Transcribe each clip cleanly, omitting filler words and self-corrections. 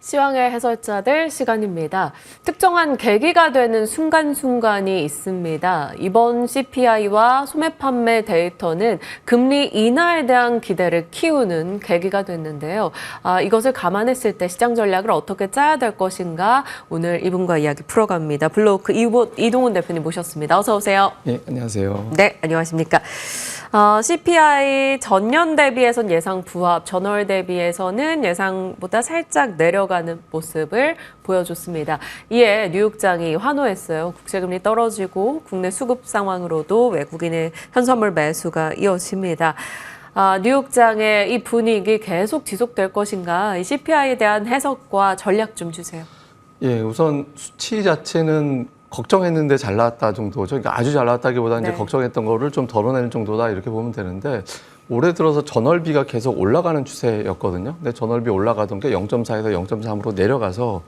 시황의 해설자들 시간입니다. 특정한 계기가 되는 순간순간이 있습니다. 이번 CPI와 소매 판매 데이터는 금리 인하에 대한 기대를 키우는 계기가 됐는데요. 이것을 감안했을 때 시장 전략을 어떻게 짜야 될 것인가 오늘 이분과 이야기 풀어갑니다. 블로크 이동훈 대표님 모셨습니다. 어서 오세요. 네, 안녕하세요. 네, 안녕하십니까. CPI 전년 대비해선 예상 부합, 전월 대비해서는 예상보다 살짝 내려가는 모습을 보여줬습니다. 이에 뉴욕장이 환호했어요. 국제금리 떨어지고 국내 수급 상황으로도 외국인의 현선물 매수가 이어집니다. 뉴욕장의 이 분위기 계속 지속될 것인가? 이 CPI에 대한 해석과 전략 좀 주세요. 예, 우선 수치 자체는 걱정했는데 잘 나왔다 정도죠. 그러니까 아주 잘 나왔다기보다는 네. 이제 걱정했던 거를 좀 덜어내는 정도다 이렇게 보면 되는데 올해 들어서 전월비가 계속 올라가는 추세였거든요. 근데 전월비 올라가던 게 0.4에서 0.3으로 내려가서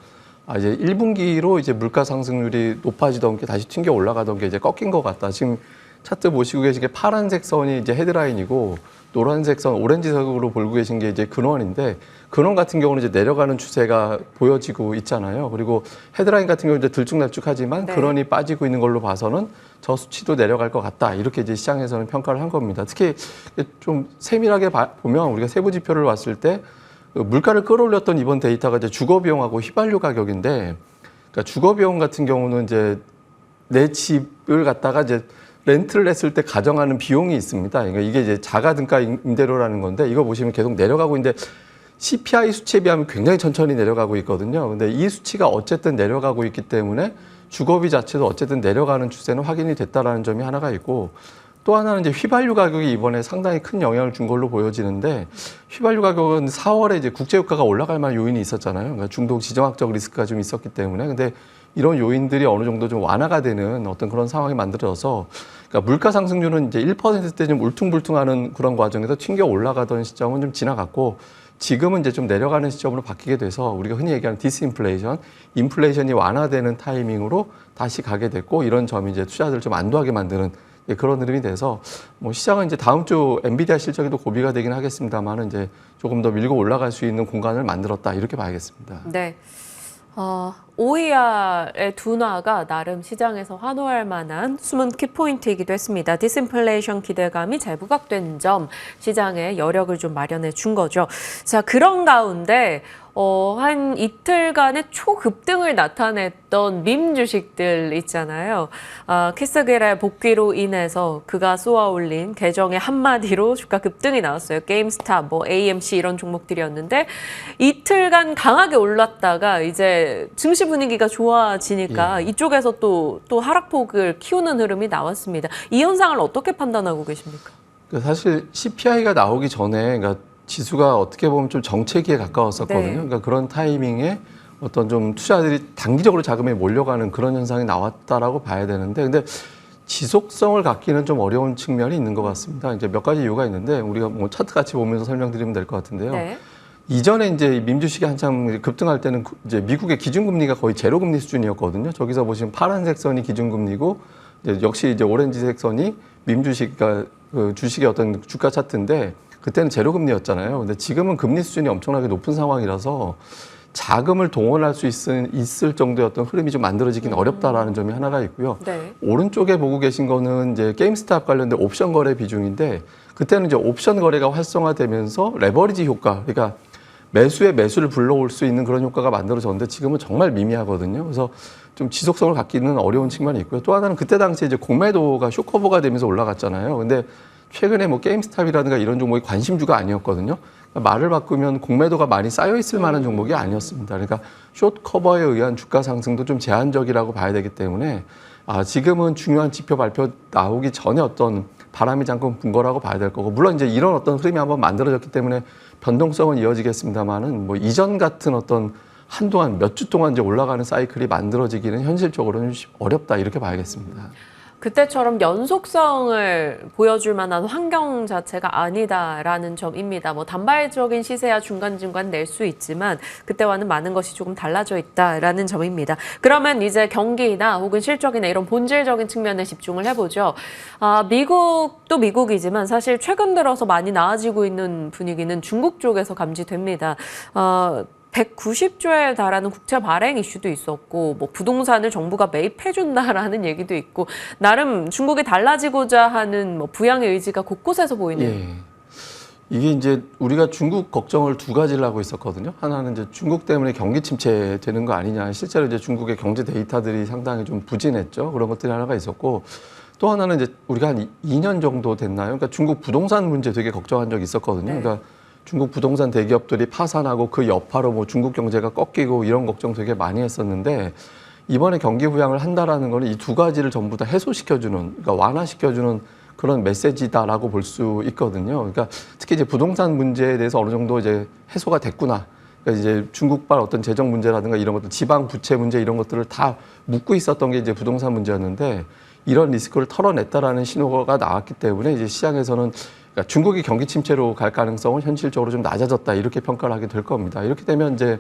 이제 1분기로 이제 물가 상승률이 높아지던 게 다시 튕겨 올라가던 게 이제 꺾인 것 같다. 지금 차트 보시고 계신 게 파란색 선이 이제 헤드라인이고 노란색 선, 오렌지색으로 보고 계신 게 이제 근원인데 근원 같은 경우는 이제 내려가는 추세가 보여지고 있잖아요. 그리고 헤드라인 같은 경우는 이제 들쭉날쭉하지만 네. 근원이 빠지고 있는 걸로 봐서는 저 수치도 내려갈 것 같다. 이렇게 이제 시장에서는 평가를 한 겁니다. 특히 좀 세밀하게 보면 우리가 세부 지표를 봤을 때 물가를 끌어올렸던 이번 데이터가 이제 주거 비용하고 휘발유 가격인데 그러니까 주거 비용 같은 경우는 이제 내 집을 갖다가 이제 렌트를 했을 때 가정하는 비용이 있습니다. 그러니까 이게 이제 자가등가 임대료라는 건데 이거 보시면 계속 내려가고 있는데 CPI 수치에 비하면 굉장히 천천히 내려가고 있거든요. 근데 이 수치가 어쨌든 내려가고 있기 때문에 주거비 자체도 어쨌든 내려가는 추세는 확인이 됐다라는 점이 하나가 있고 또 하나는 이제 휘발유 가격이 이번에 상당히 큰 영향을 준 걸로 보여지는데 휘발유 가격은 4월에 이제 국제유가가 올라갈 만한 요인이 있었잖아요. 그러니까 중동 지정학적 리스크가 좀 있었기 때문에 근데 이런 요인들이 어느 정도 좀 완화가 되는 어떤 그런 상황이 만들어져서 그러니까 물가 상승률은 이제 1%대 좀 울퉁불퉁하는 그런 과정에서 튕겨 올라가던 시점은 좀 지나갔고 지금은 이제 좀 내려가는 시점으로 바뀌게 돼서 우리가 흔히 얘기하는 디스인플레이션, 인플레이션이 완화되는 타이밍으로 다시 가게 됐고 이런 점이 이제 투자자들을 좀 안도하게 만드는 그런 흐름이 돼서 뭐 시장은 이제 다음 주 엔비디아 실적에도 고비가 되긴 하겠습니다만은 이제 조금 더 밀고 올라갈 수 있는 공간을 만들었다 이렇게 봐야겠습니다. 네. OER의 둔화가 나름 시장에서 환호할 만한 숨은 키포인트이기도 했습니다. 디스인플레이션 기대감이 잘 부각된 점 시장에 여력을 좀 마련해 준 거죠. 자, 그런 가운데 한 이틀간의 초급등을 나타냈던 밈 주식들 있잖아요. 키스겔의 복귀로 인해서 그가 쏘아올린 계정의 한마디로 주가 급등이 나왔어요. 게임스탑, AMC 이런 종목들이었는데 이틀간 강하게 올랐다가 이제 증시 분위기가 좋아지니까 이쪽에서 또 하락폭을 키우는 흐름이 나왔습니다. 이 현상을 어떻게 판단하고 계십니까? 사실 CPI가 나오기 전에 그러니까 지수가 어떻게 보면 좀 정체기에 가까웠었거든요. 네. 그러니까 그런 타이밍에 어떤 좀 투자자들이 단기적으로 자금에 몰려가는 그런 현상이 나왔다라고 봐야 되는데, 근데 지속성을 갖기는 좀 어려운 측면이 있는 것 같습니다. 이제 몇 가지 이유가 있는데 우리가 뭐 차트 같이 보면서 설명드리면 될 것 같은데요. 네. 이전에 이제 민주식이 한참 급등할 때는 이제 미국의 기준금리가 거의 제로금리 수준이었거든요. 저기서 보시면 파란색 선이 기준금리고 이제 역시 이제 오렌지색 선이 민주식, 그러니까 그 주식의 어떤 주가 차트인데. 그때는 제로금리였잖아요. 근데 지금은 금리 수준이 엄청나게 높은 상황이라서 자금을 동원할 수 있을 정도의 어떤 흐름이 좀 만들어지긴 어렵다라는 점이 하나가 있고요. 네. 오른쪽에 보고 계신 거는 이제 게임스탑 관련된 옵션 거래 비중인데 그때는 이제 옵션 거래가 활성화되면서 레버리지 효과, 그러니까 매수에 매수를 불러올 수 있는 그런 효과가 만들어졌는데 지금은 정말 미미하거든요. 그래서 좀 지속성을 갖기는 어려운 측면이 있고요. 또 하나는 그때 당시에 이제 공매도가 쇼커버가 되면서 올라갔잖아요. 근데 최근에 뭐 게임스탑이라든가 이런 종목이 관심주가 아니었거든요. 그러니까 말을 바꾸면 공매도가 많이 쌓여 있을 만한 종목이 아니었습니다. 그러니까 숏 커버에 의한 주가 상승도 좀 제한적이라고 봐야 되기 때문에 지금은 중요한 지표 발표 나오기 전에 어떤 바람이 잠깐 분 거라고 봐야 될 거고 물론 이제 이런 어떤 흐름이 한번 만들어졌기 때문에 변동성은 이어지겠습니다만은 뭐 이전 같은 어떤 한동안 몇 주 동안 이제 올라가는 사이클이 만들어지기는 현실적으로는 어렵다 이렇게 봐야겠습니다. 그때처럼 연속성을 보여줄 만한 환경 자체가 아니다라는 점입니다. 단발적인 시세야 중간중간 낼 수 있지만 그때와는 많은 것이 조금 달라져 있다라는 점입니다. 그러면 이제 경기나 혹은 실적이나 이런 본질적인 측면에 집중을 해보죠. 미국도 미국이지만 사실 최근 들어서 많이 나아지고 있는 분위기는 중국 쪽에서 감지됩니다. 190조에 달하는 국채 발행 이슈도 있었고, 뭐 부동산을 정부가 매입해준다라는 얘기도 있고, 나름 중국이 달라지고자 하는 뭐 부양의 의지가 곳곳에서 보이네요. 예. 이게 이제 우리가 중국 걱정을 두 가지를 하고 있었거든요. 하나는 이제 중국 때문에 경기 침체되는 거 아니냐. 실제로 이제 중국의 경제 데이터들이 상당히 좀 부진했죠. 그런 것들이 하나가 있었고, 또 하나는 이제 우리가 한 2년 정도 됐나요? 그러니까 중국 부동산 문제 되게 걱정한 적이 있었거든요. 네. 그러니까 중국 부동산 대기업들이 파산하고 그 여파로 뭐 중국 경제가 꺾이고 이런 걱정 되게 많이 했었는데, 이번에 경기 부양을 한다라는 거는 이 두 가지를 전부 다 해소시켜주는, 그러니까 완화시켜주는 그런 메시지다라고 볼 수 있거든요. 그러니까 특히 이제 부동산 문제에 대해서 어느 정도 이제 해소가 됐구나. 그러니까 이제 중국발 어떤 재정 문제라든가 이런 것들, 지방 부채 문제 이런 것들을 다 묻고 있었던 게 이제 부동산 문제였는데, 이런 리스크를 털어냈다라는 신호가 나왔기 때문에 이제 시장에서는 그러니까 중국이 경기 침체로 갈 가능성은 현실적으로 좀 낮아졌다 이렇게 평가를 하게 될 겁니다. 이렇게 되면 이제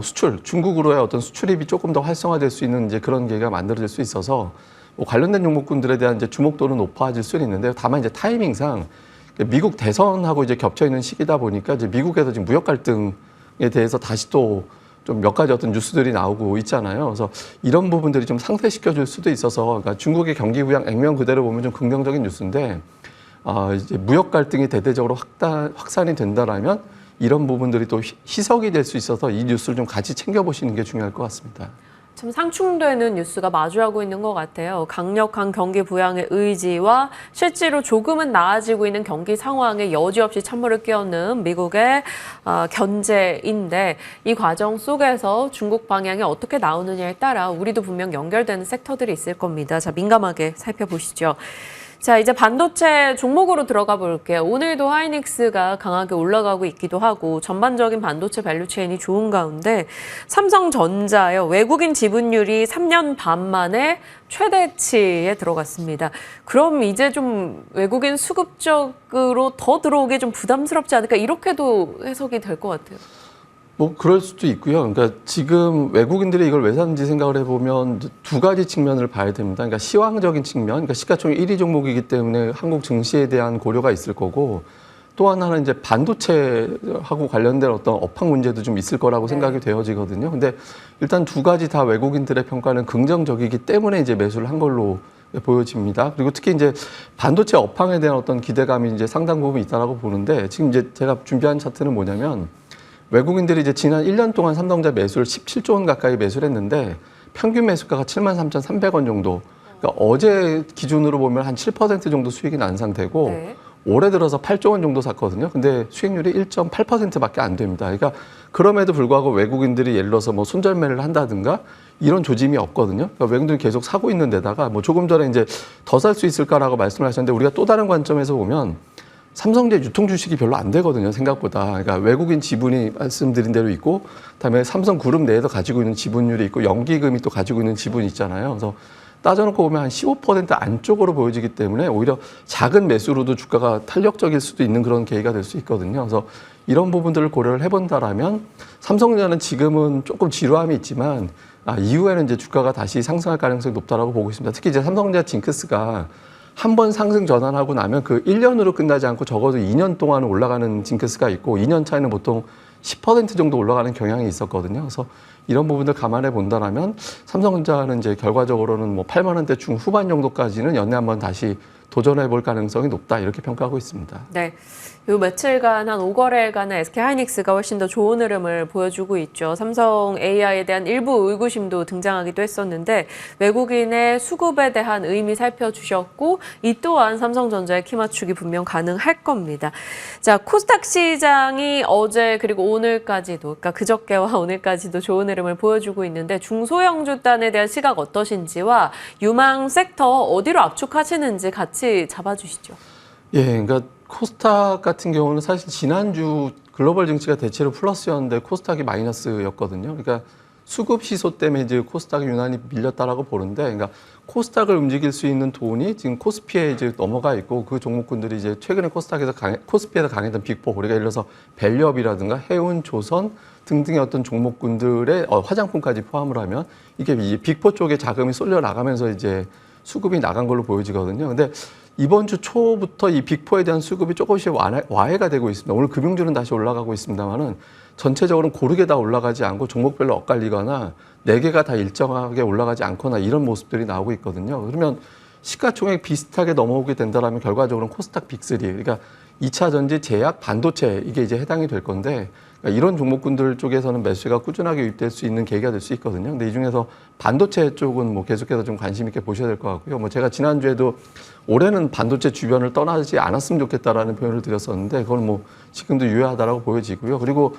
수출, 중국으로의 어떤 수출입이 조금 더 활성화될 수 있는 이제 그런 계기가 만들어질 수 있어서 뭐 관련된 종목군들에 대한 이제 주목도는 높아질 수는 있는데, 다만 이제 타이밍상 미국 대선하고 이제 겹쳐 있는 시기다 보니까 이제 미국에서 지금 무역 갈등에 대해서 다시 또 좀 몇 가지 어떤 뉴스들이 나오고 있잖아요. 그래서 이런 부분들이 좀 상쇄시켜 줄 수도 있어서, 그러니까 중국의 경기 부양 액면 그대로 보면 좀 긍정적인 뉴스인데, 이제 무역 갈등이 대대적으로 확산이 된다라면 이런 부분들이 또 희석이 될 수 있어서 이 뉴스를 좀 같이 챙겨보시는 게 중요할 것 같습니다. 참 상충되는 뉴스가 마주하고 있는 것 같아요. 강력한 경기 부양의 의지와 실제로 조금은 나아지고 있는 경기 상황에 여지없이 찬물을 끼얹는 미국의 견제인데, 이 과정 속에서 중국 방향이 어떻게 나오느냐에 따라 우리도 분명 연결되는 섹터들이 있을 겁니다. 자, 민감하게 살펴보시죠. 자, 이제 반도체 종목으로 들어가 볼게요. 오늘도 하이닉스가 강하게 올라가고 있기도 하고, 전반적인 반도체 밸류체인이 좋은 가운데 삼성전자요, 외국인 지분율이 3년 반 만에 최대치에 들어갔습니다. 그럼 이제 좀 외국인 수급적으로 더 들어오기 좀 부담스럽지 않을까, 이렇게도 해석이 될 것 같아요. 뭐 그럴 수도 있고요. 그러니까 지금 외국인들이 이걸 왜 사는지 생각을 해보면 두 가지 측면을 봐야 됩니다. 그러니까 시황적인 측면, 그러니까 시가총액 1위 종목이기 때문에 한국 증시에 대한 고려가 있을 거고, 또 하나는 이제 반도체하고 관련된 어떤 업황 문제도 좀 있을 거라고 생각이 되어지거든요. 근데 일단 두 가지 다 외국인들의 평가는 긍정적이기 때문에 이제 매수를 한 걸로 보여집니다. 그리고 특히 이제 반도체 업황에 대한 어떤 기대감이 이제 상당 부분 있다라고 보는데, 지금 이제 제가 준비한 차트는 뭐냐면, 외국인들이 이제 지난 1년 동안 삼성전자 매수를 17조 원 가까이 매수를 했는데, 평균 매수가가 73,300원 정도. 그러니까 어제 기준으로 보면 한 7% 정도 수익이 난 상태고, 네. 올해 들어서 8조 원 정도 샀거든요. 근데 수익률이 1.8%밖에 안 됩니다. 그러니까 그럼에도 불구하고 외국인들이 예를 들어서 뭐 손절매를 한다든가 이런 조짐이 없거든요. 그러니까 외국인들이 계속 사고 있는 데다가, 뭐 조금 전에 이제 더 살 수 있을까라고 말씀을 하셨는데, 우리가 또 다른 관점에서 보면 삼성제 유통 주식이 별로 안 되거든요, 생각보다. 그러니까 외국인 지분이 말씀드린 대로 있고, 그다음에 삼성그룹 내에서 가지고 있는 지분율이 있고, 연기금이 또 가지고 있는 지분이 있잖아요. 그래서 따져놓고 보면 한 15% 안쪽으로 보여지기 때문에 오히려 작은 매수로도 주가가 탄력적일 수도 있는 그런 계기가 될 수 있거든요. 그래서 이런 부분들을 고려를 해본다라면 삼성전자는 지금은 조금 지루함이 있지만, 이후에는 이제 주가가 다시 상승할 가능성이 높다라고 보고 있습니다. 특히 이제 삼성전자 징크스가 한 번 상승 전환하고 나면 그 1년으로 끝나지 않고 적어도 2년 동안 올라가는 징크스가 있고, 2년 차이는 보통 10% 정도 올라가는 경향이 있었거든요. 그래서 이런 부분들 감안해 본다라면 삼성전자는 이제 결과적으로는 뭐 8만 원대 중후반 정도까지는 연내 한번 다시 도전해 볼 가능성이 높다, 이렇게 평가하고 있습니다. 네. 요 며칠간 한 5거래일간은 SK 하이닉스가 훨씬 더 좋은 흐름을 보여주고 있죠. 삼성 AI에 대한 일부 의구심도 등장하기도 했었는데, 외국인의 수급에 대한 의미 살펴주셨고, 이 또한 삼성전자의 키 맞추기 분명 가능할 겁니다. 자, 코스닥 시장이 어제 그리고 오늘까지도, 그러니까 그저께와 오늘까지도 좋은 흐름을 보여주고 있는데, 중소형주단에 대한 시각 어떠신지와 유망 섹터 어디로 압축하시는지 같이 잡아주시죠. 예, 그러니까 코스닥 같은 경우는 사실 지난주 글로벌 증시가 대체로 플러스였는데 코스닥이 마이너스였거든요. 그러니까 수급 시소 때문에 이제 코스닥이 유난히 밀렸다라고 보는데, 그러니까 코스닥을 움직일 수 있는 돈이 지금 코스피에 이제 넘어가 있고, 그 종목군들이 이제 최근에 코스피에서 강했던 빅4, 우리가 예를 들어서 밸류업이라든가 해운, 조선 등등의 어떤 종목군들의 화장품까지 포함을 하면 이게 이 빅4 쪽에 자금이 쏠려 나가면서 이제 수급이 나간 걸로 보여지거든요. 근데 이번 주 초부터 이 빅4에 대한 수급이 조금씩 와해가 되고 있습니다. 오늘 금융주는 다시 올라가고 있습니다만은 전체적으로는 고르게 다 올라가지 않고 종목별로 엇갈리거나 4개가 다 일정하게 올라가지 않거나 이런 모습들이 나오고 있거든요. 그러면 시가총액 비슷하게 넘어오게 된다면 결과적으로는 코스닥 빅3, 그러니까 2차 전지, 제약, 반도체 이게 이제 해당이 될 건데 그러니까 이런 종목군들 쪽에서는 매수가 꾸준하게 유입될 수 있는 계기가 될 수 있거든요. 근데 이 중에서 반도체 쪽은 뭐 계속해서 좀 관심 있게 보셔야 될 것 같고요. 뭐 제가 지난주에도 올해는 반도체 주변을 떠나지 않았으면 좋겠다라는 표현을 드렸었는데 그건 뭐 지금도 유효하다라고 보여지고요. 그리고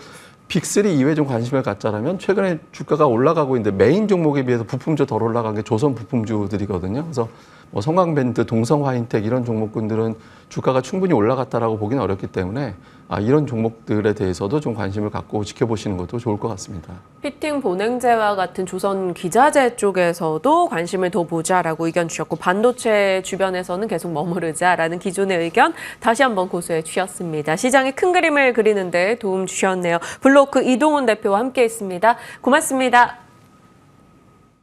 빅3 이외에 좀 관심을 갖자라면 최근에 주가가 올라가고 있는데 메인 종목에 비해서 부품주 덜 올라간 게 조선 부품주들이거든요. 그래서 뭐 성광밴드, 동성화인텍 이런 종목군들은 주가가 충분히 올라갔다라고 보기는 어렵기 때문에 이런 종목들에 대해서도 좀 관심을 갖고 지켜보시는 것도 좋을 것 같습니다. 피팅 보냉제와 같은 조선 기자재 쪽에서도 관심을 더 보자라고 의견 주셨고 반도체 주변에서는 계속 머무르자라는 기존의 의견 다시 한번 고수해 주셨습니다. 시장의 큰 그림을 그리는 데 도움 주셨네요. 블로크 이동훈 대표와 함께했습니다. 고맙습니다.